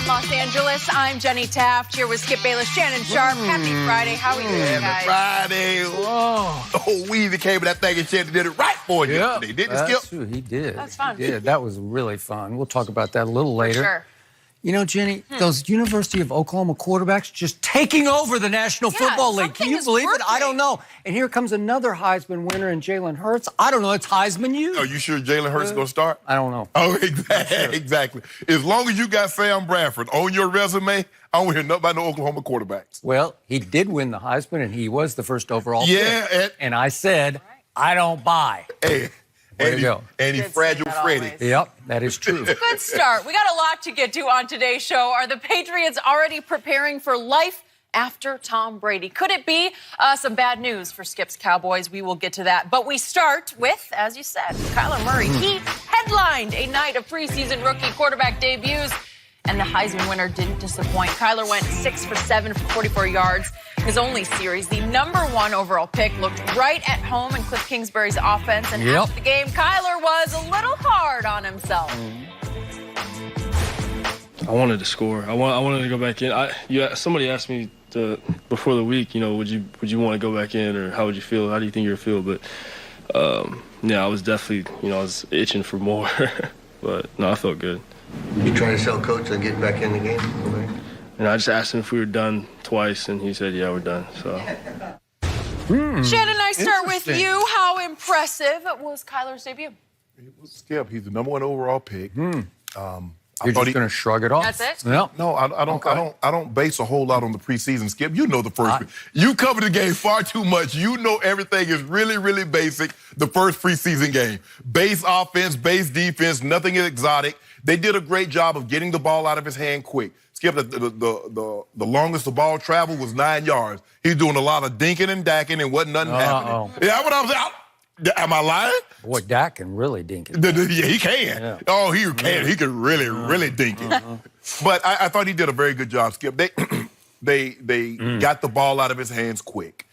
Los Angeles. I'm Jenny Taft here with Skip Bayless, Shannon Sharpe. Happy Friday. How are you doing, guys? Friday. Oh, Weezy came with that thing and Shannon did it right for you. Yeah, They didn't Skip. True. He did. That's fun. He did. That was really fun. We'll talk about that a little later. Sure. You know, Jenny, those University of Oklahoma quarterbacks just taking over the National Football League. Can you believe it? I don't know. And here comes another Heisman winner in Jalen Hurts. I don't know. It's Heisman you. Are you sure Jalen Hurts is going to start? I don't know. Oh, exactly. As long as you got Sam Bradford on your resume, I don't hear nothing about no Oklahoma quarterbacks. Well, he did win the Heisman, and he was the first overall Yeah, pick. And I said, I don't buy. Hey. Way to go. And he's Fragile Freddy. Yep, that is true. Good start. We got a lot to get to on today's show. Are the Patriots already preparing for life after Tom Brady? Could it be some bad news for Skip's Cowboys? We will get to that. But we start with, as you said, Kyler Murray. He headlined a night of preseason rookie quarterback debuts, and the Heisman winner didn't disappoint. Kyler went 6 for 7 for 44 yards. His only series, the #1 overall pick, looked right at home in Cliff Kingsbury's offense. And after the game, Kyler was a little hard on himself. I wanted to score. I wanted to go back in. Somebody asked me before the week, would you want to go back in, or how would you feel? How do you think you'd feel? But yeah, I was definitely, I was itching for more. But no, I felt good. You trying to sell Coach on getting back in the game? Okay. And I just asked him if we were done twice, and he said, yeah, we're done. So. Shannon, I start with you. How impressive was Kyler's debut? Skip, he's the #1 overall pick. You're just going to shrug it off? That's it? Yeah. No, I don't base a whole lot on the preseason, Skip. You know the first. You cover the game far too much. You know everything is really, really basic. The first preseason game, base offense, base defense, nothing exotic. They did a great job of getting the ball out of his hand quick. Skip, the longest the ball traveled was 9 yards. He's doing a lot of dinking and dacking, and wasn't nothing happening. Yeah, what I was out. Am I lying? Boy, Dak can really dink it. Yeah, he can. Yeah. Oh, he can. He can really, really dink it. But I thought he did a very good job, Skip. They got the ball out of his hands quick.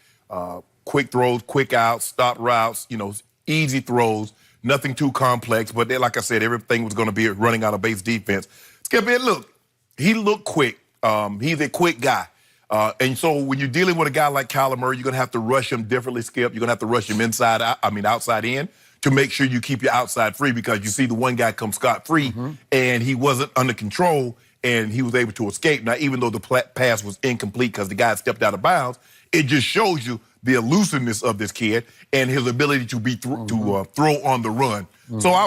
Quick throws, quick outs, stop routes, easy throws, nothing too complex. But like I said, everything was going to be running out of base defense. Skip, he looked quick. He's a quick guy. And so when you're dealing with a guy like Kyler Murray, you're going to have to rush him differently, Skip. You're going to have to rush him outside in to make sure you keep your outside free, because you see the one guy come scot-free, and he wasn't under control, and he was able to escape. Now, even though the pass was incomplete because the guy stepped out of bounds, it just shows you the elusiveness of this kid and his ability to throw on the run. So I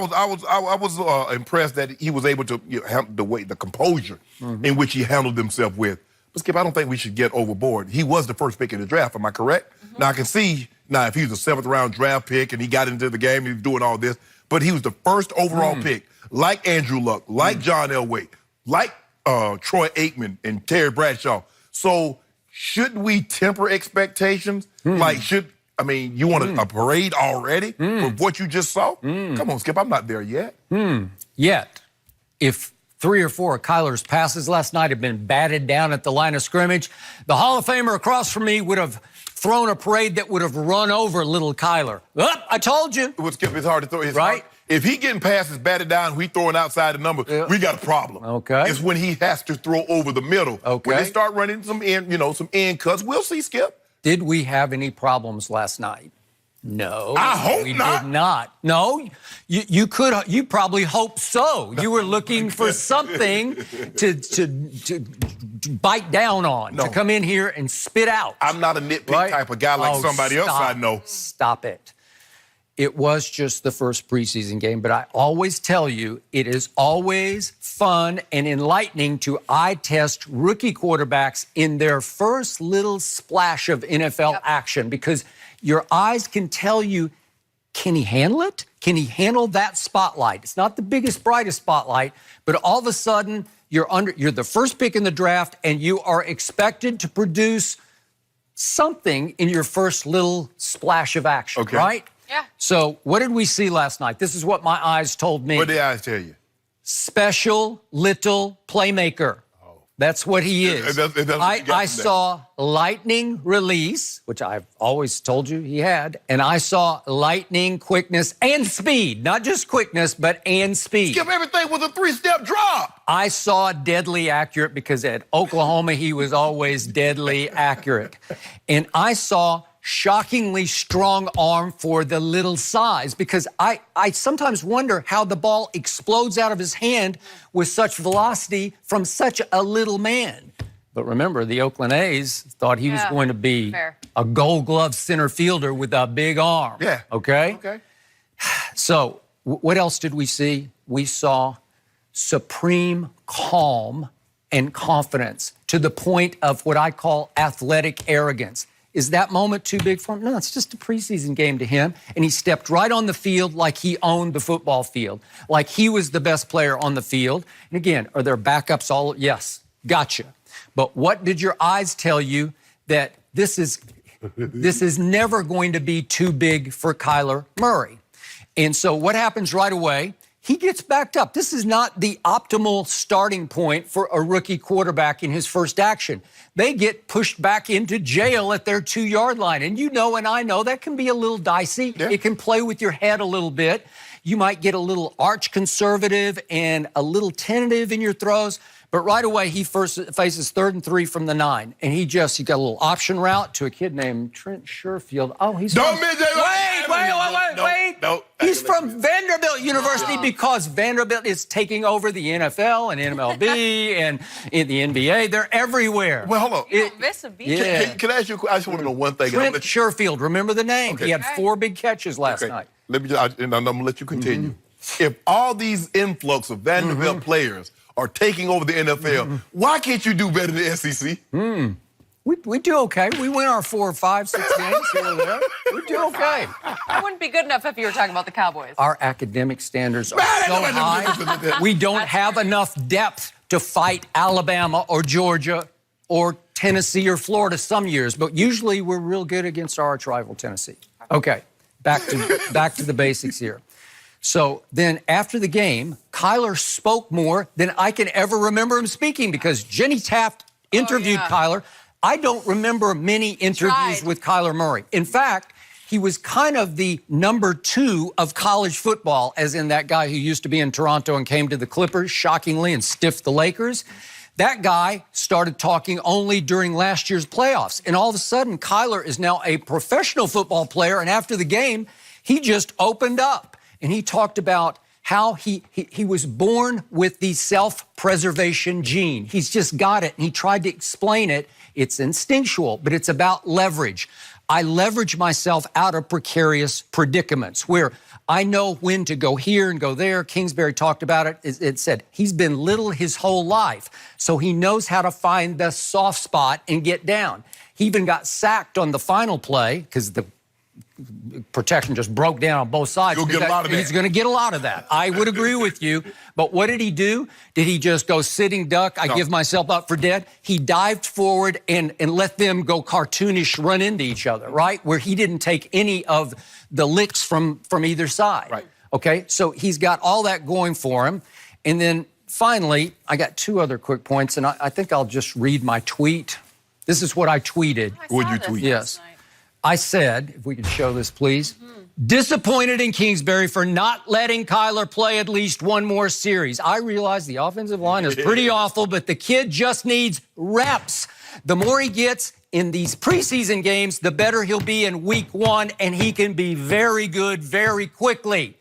was impressed that he was able to handle the composure in which he handled himself with. But Skip, I don't think we should get overboard. He was the first pick in the draft. Am I correct? Now I can see if he was a 7th round draft pick and he got into the game and he was doing all this, but he was the first overall pick, like Andrew Luck, like John Elway, like Troy Aikman and Terry Bradshaw. So should we temper expectations? You want a parade already for what you just saw? Come on, Skip, I'm not there yet. Yet, if 3 or 4 of Kyler's passes last night had been batted down at the line of scrimmage, the Hall of Famer across from me would have thrown a parade that would have run over little Kyler. I told you. It would Skip, it's hard to throw. Right? If he getting passes batted down, we throwing outside the number, we got a problem. Okay. It's when he has to throw over the middle. Okay. When they start running some end cuts, we'll see, Skip. Did we have any problems last night? No. I hope we not. did not. No, you probably hope so. You were looking for something to bite down on, to come in here and spit out. I'm not a nitpick type of guy like somebody else I know. Stop it. It was just the first preseason game, but I always tell you, it is always fun and enlightening to eye test rookie quarterbacks in their first little splash of NFL action, because your eyes can tell you, can he handle it? Can he handle that spotlight? It's not the biggest, brightest spotlight, but all of a sudden you're the first pick in the draft, and you are expected to produce something in your first little splash of action, right? Yeah. So what did we see last night? This is what my eyes told me. What did the eyes tell you? Special little playmaker. That's what he is. That's what you got I from that. saw lightning release, which I've always told you he had, and I saw lightning quickness and speed. Not just quickness, but and speed. Skip, everything was a 3-step drop. I saw deadly accurate because at Oklahoma, he was always deadly accurate. And I saw shockingly strong arm for the little size because I sometimes wonder how the ball explodes out of his hand with such velocity from such a little man. But remember, the Oakland A's thought he was going to be a Gold Glove center fielder with a big arm. Yeah. Okay? Okay. So what else did we see? We saw supreme calm and confidence to the point of what I call athletic arrogance. Is that moment too big for him? No, it's just a preseason game to him. And he stepped right on the field like he owned the football field, like he was the best player on the field. And again, are there backups all? Yes, gotcha. But what did your eyes tell you that this is never going to be too big for Kyler Murray? And so what happens right away? He gets backed up. This is not the optimal starting point for a rookie quarterback in his first action. They get pushed back into jail at their 2-yard line. And you know and I know that can be a little dicey. Yeah. It can play with your head a little bit. You might get a little arch conservative and a little tentative in your throws. But right away, he first faces 3rd and 3 from the 9. And he got a little option route to a kid named Trent Sherfield. Oh, he's Wait. He's from Vanderbilt University because Vanderbilt is taking over the NFL and MLB and in the NBA. They're everywhere. Well, hold on. Can I ask you? I just want to know one thing. Trent Sherfield. Remember the name? Okay. He had 4 big catches last night. Let me just, and I'm going to let you continue. If all these influx of Vanderbilt players are taking over the NFL, why can't you do better than the SEC? We do okay. We win our 4 or 5, 6 games here or there. We do okay. That wouldn't be good enough if you were talking about the Cowboys. Our academic standards are so high. We don't have enough depth to fight Alabama or Georgia or Tennessee or Florida some years, but usually we're real good against our arch rival Tennessee. Okay, back to the basics here. So then after the game, Kyler spoke more than I can ever remember him speaking because Jenny Taft interviewed Kyler. I don't remember many interviews with Kyler Murray. In fact, he was kind of the number 2 of college football, as in that guy who used to be in Toronto and came to the Clippers, shockingly, and stiffed the Lakers. That guy started talking only during last year's playoffs. And all of a sudden, Kyler is now a professional football player. And after the game, he just opened up. And he talked about how he was born with the self-preservation gene. He's just got it. And he tried to explain it. It's instinctual, but it's about leverage. I leverage myself out of precarious predicaments where I know when to go here and go there. Kingsbury talked about it. It said he's been little his whole life, so he knows how to find the soft spot and get down. He even got sacked on the final play because the protection just broke down on both sides. You'll get a lot of that. He's going to get a lot of that. I would agree with you. But what did he do? Did he just go sitting duck? I give myself up for dead. He dived forward and let them go cartoonish run into each other, right? Where he didn't take any of the licks from either side. Right. Okay, so he's got all that going for him. And then finally, I got 2 other quick points, and I think I'll just read my tweet. This is what I tweeted. What'd you tweet? Yes. I said, if we could show this, please, disappointed in Kingsbury for not letting Kyler play at least 1 more series. I realize the offensive line is pretty awful, but the kid just needs reps. The more he gets in these preseason games, the better he'll be in week 1, and he can be very good very quickly.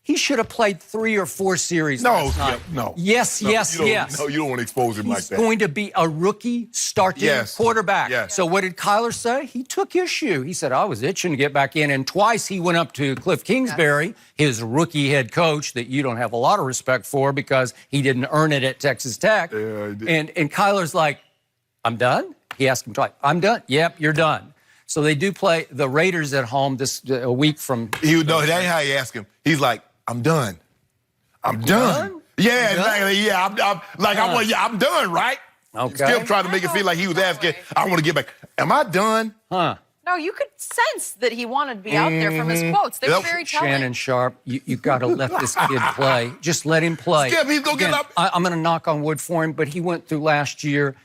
He should have played 3 or 4 series last night. No. Yes. No, you don't want to expose him like that. He's going to be a rookie starting quarterback. Yes. So what did Kyler say? He took issue. He said, I was itching to get back in. And twice he went up to Cliff Kingsbury, his rookie head coach that you don't have a lot of respect for because he didn't earn it at Texas Tech. And Kyler's like, I'm done? He asked him twice, I'm done? Yep, you're done. So they do play the Raiders at home a week from... That ain't how you ask him. He's like, I'm done. I'm done. Yeah, exactly. Yeah, I'm done, right? Okay. Still trying to make it feel like he was asking, I want to get back. Am I done? Huh. No, you could sense that he wanted to be out there from his quotes. They were very telling. Shannon Sharpe, you got to let this kid play. Just let him play. Skip, he's going to get up. I'm going to knock on wood for him, but he went through last year,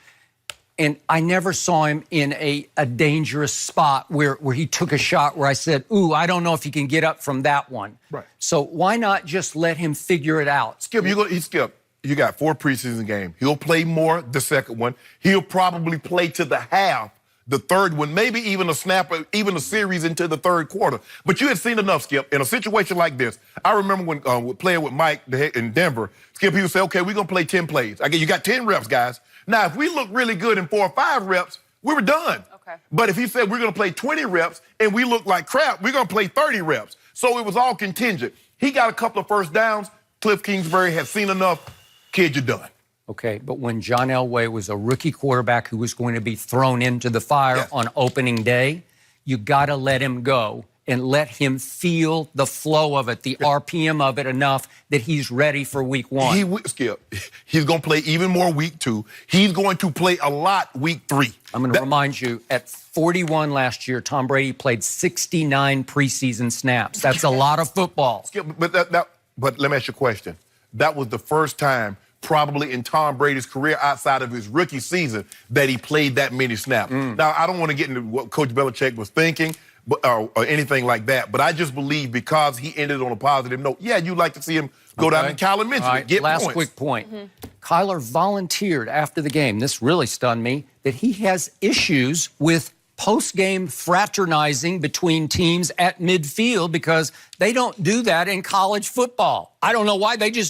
and I never saw him in a dangerous spot where he took a shot where I said, ooh, I don't know if he can get up from that one. Right. So why not just let him figure it out? Skip, you got 4 preseason games. He'll play more the second one. He'll probably play to the half the third one, maybe even a snap, even a series into the third quarter. But you had seen enough, Skip. In a situation like this, I remember when playing with Mike in Denver, Skip, he would say, okay, we're going to play 10 plays. You got 10 reps, guys. Now, if we look really good in 4 or 5 reps, we were done. Okay. But if he said we're going to play 20 reps and we look like crap, we're going to play 30 reps. So it was all contingent. He got a couple of first downs. Cliff Kingsbury had seen enough. Kid, you're done. Okay, but when John Elway was a rookie quarterback who was going to be thrown into the fire on opening day, you got to let him go and let him feel the flow of it, the RPM of it enough that he's ready for week 1. Skip, he's going to play even more week 2. He's going to play a lot week 3. I'm going to remind you, at 41 last year, Tom Brady played 69 preseason snaps. That's a lot of football. Skip, but let me ask you a question. That was the first time probably in Tom Brady's career outside of his rookie season that he played that many snaps. Now, I don't want to get into what Coach Belichick was thinking or anything like that, but I just believe because he ended on a positive note, you'd like to see him go down and Kyler mentioned it, get last points. quick point. Kyler volunteered after the game, this really stunned me, that he has issues with post-game fraternizing between teams at midfield because they don't do that in college football. I don't know why, they just